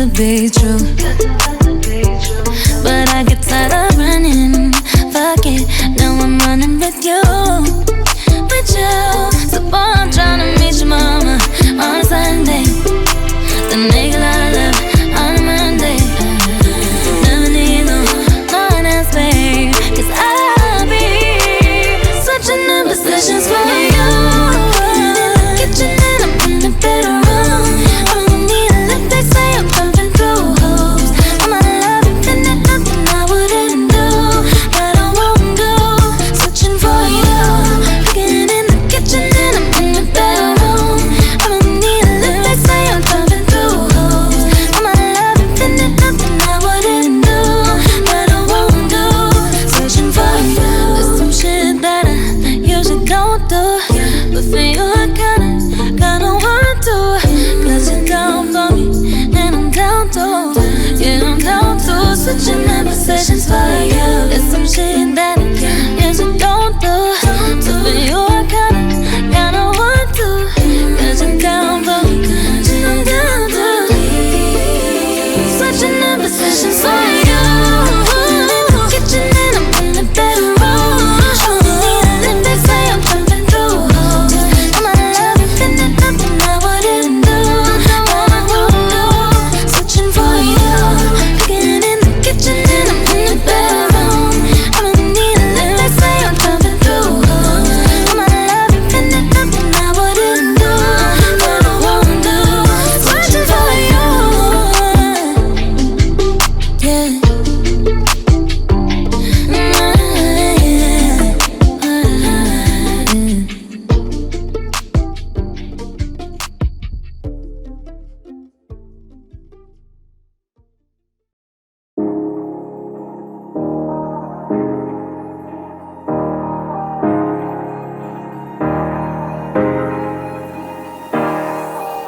to be true. But I get tired of running. Fuck it, now I'm running with you. With you. So boy, I'm tryna meet your mama on a Sunday. Then make a lot of love on a Monday. Never need no one else, babe. 'Cause I'll be switching in positions for you. In the kitchen and I'm in the bedroom. I don't need a lift, they say I'm jumping through hoops. I'm out of love and there's nothing I wouldn't do, but I won't do. Switching for you. Cooking in the kitchen and I'm in the bedroom. I don't need a lift, they say I'm jumping through hoops. I'm out of love and there's nothing I wouldn't do, but I won't do. Switching for you. There's some shit that I usually don't do, but for you I kinda want to. 'Cause you're down for me and I'm down too. Yeah, I'm down to. Switching in positions for you. There's some shit that I usually don't do, but for you I kinda want to. 'Cause you're down for me and I'm down too. Switching in positions for you. Kitchen and I'm in the bedroom. They say I'm jumping through hoops. I'm out of love and there's nothing I wouldn't do, but I won't do. Switching for you. Cooking in the kitchen and I'm in the bedroom. I don't need a lift, they say I'm jumping through hoops. I'm out of love and there's nothing I wouldn't do, but I won't do. Switching for you. Yeah.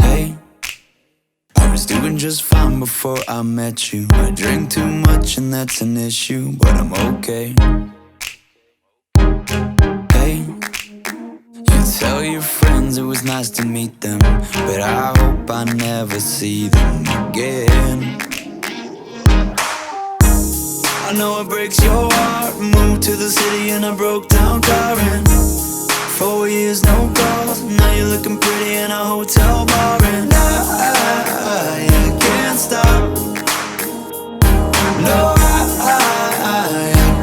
Hey, I was doing just fine before I met you. I drink too much and that's an issue, but I'm okay. Hey, you tell your friends it was nice to meet them, but I hope I never see them again. I know it breaks your heart. Moved to the city in a broke down car and 4 years no calls. Now you're looking pretty in a hotel bar, and I can't stop. No, I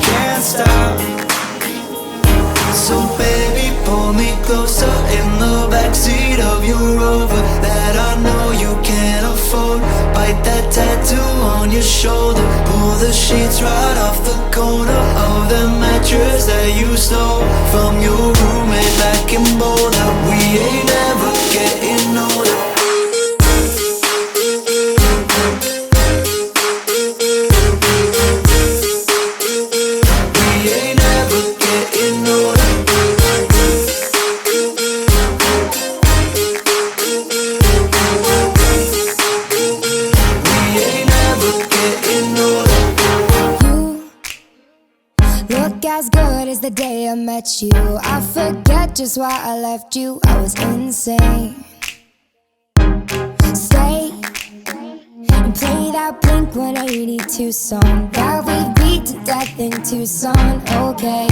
can't stop. So baby, pull me closer in the backseat of your Rover that I know you can't afford. Bite that tattoo on your shoulder. Pull the sheets right off the corner of the mattress that you stole from your roommate back in Boulder. We ain't never getting older. We ain't never getting older. We ain't never getting older. You look as good as the day I met you. I forget just why I left you. I was insane. Stay and play that Blink-182 song that we beat to death in Tucson. Okay.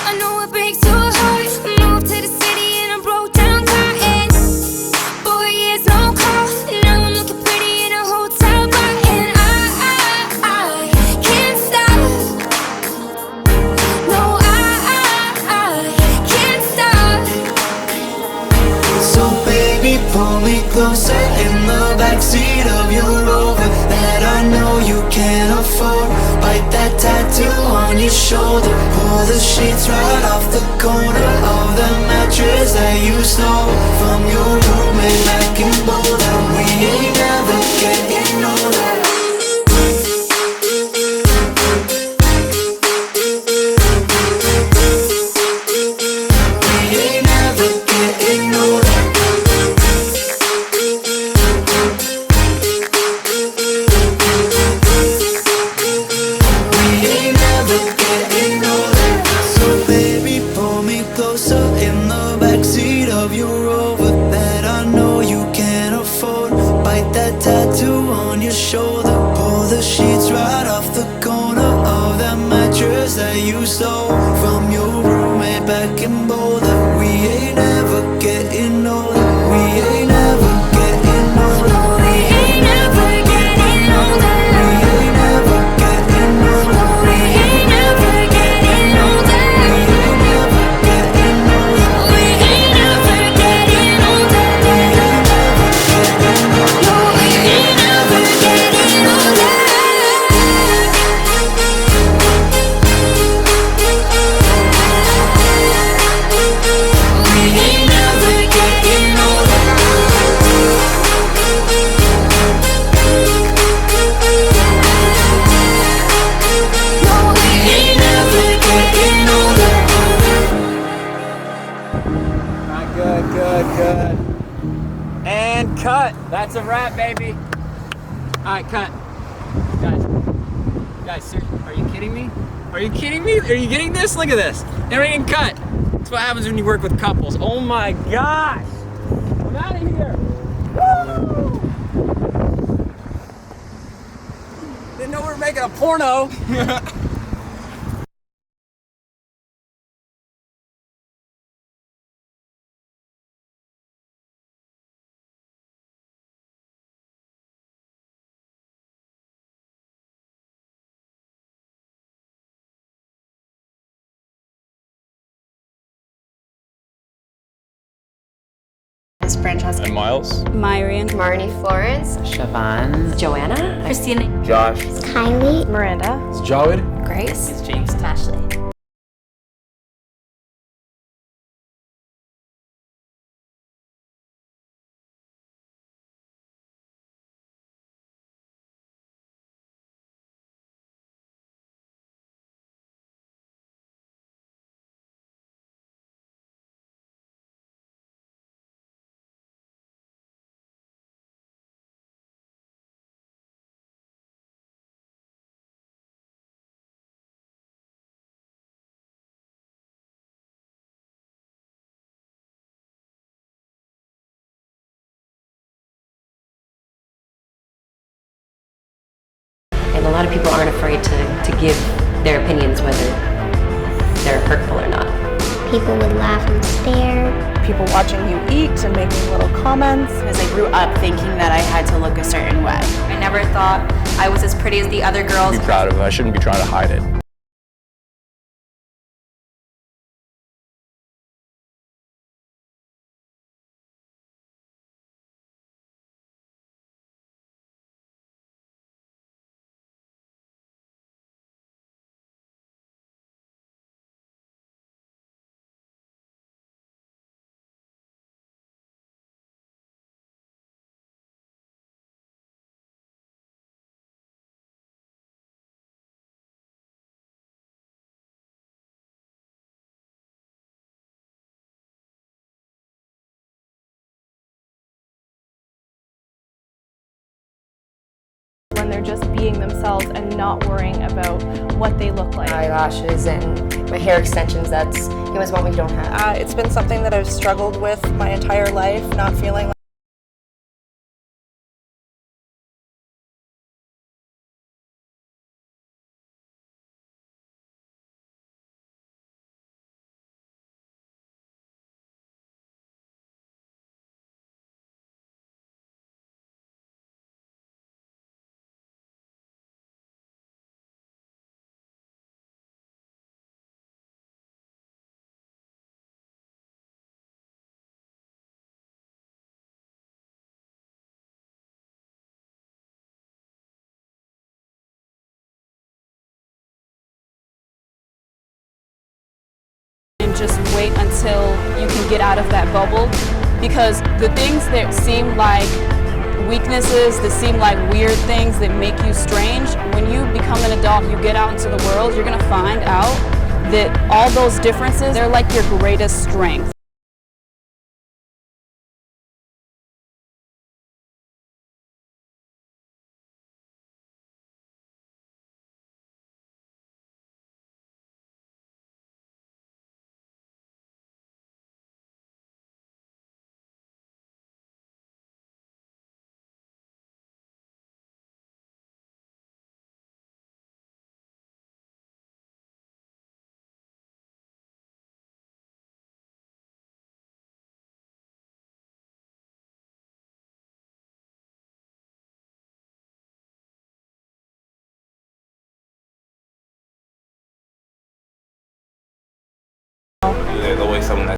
I know it breaks your heart. Moved to the city in a broke down car and 4 years no call. Now I'm looking pretty in a hotel bar, and I can't stop. No, I can't stop. So baby, pull me closer in the backseat of your Rover that I know you can't afford. Bite that tattoo on your shoulder. Pull the sheets right off the corner of the mattress that you stole from your roommate back in Boulder. We ain't never getting older. We ain't never getting older. We ain't never getting older. So baby, pull me closer in the backseat of your Rover that I know you pictures that you stole from your roommate back in Boulder. We ain't ever getting older. We ain't ever getting older. We ain't ever getting older. We ain't ever getting older. We ain't ever getting older. We ain't ever getting older. We ain't ever getting older. No, we ain't ever getting older. We ain't never getting older. No, we ain't never getting older. Alright, good. And cut. That's a wrap, baby. Alright, cut. Guys, seriously, are you kidding me? Are you kidding me? Are you getting this? Look at this. Everything cut. That's what happens when you work with couples. Oh my gosh. I'm out of here. Woo! Didn't know we were making a porno. Is Francesca. And Miles. Myrian, Marnie Florence. Siobhan, Joanna. Christina, Josh. Kylie. Miranda, It's Jawed. Grace. it's James. Ashley. And a lot of people aren't afraid to give their opinions, whether they're hurtful or not. People would laugh and stare. People watching you eat and making little comments. Because I grew up thinking that I had to look a certain way. I never thought I was as pretty as the other girls. Be proud of it. I shouldn't be trying to hide it. When they're just being themselves and not worrying about what they look like. Eyelashes and my hair extensions, it was one we don't have. It's been something that I've struggled with my entire life, not feeling like And just wait until you can get out of that bubble, because the things that seem like weaknesses, that seem like weird things that make you strange, when you become an adult, you get out into the world, you're gonna find out that all those differences, they're like your greatest strength.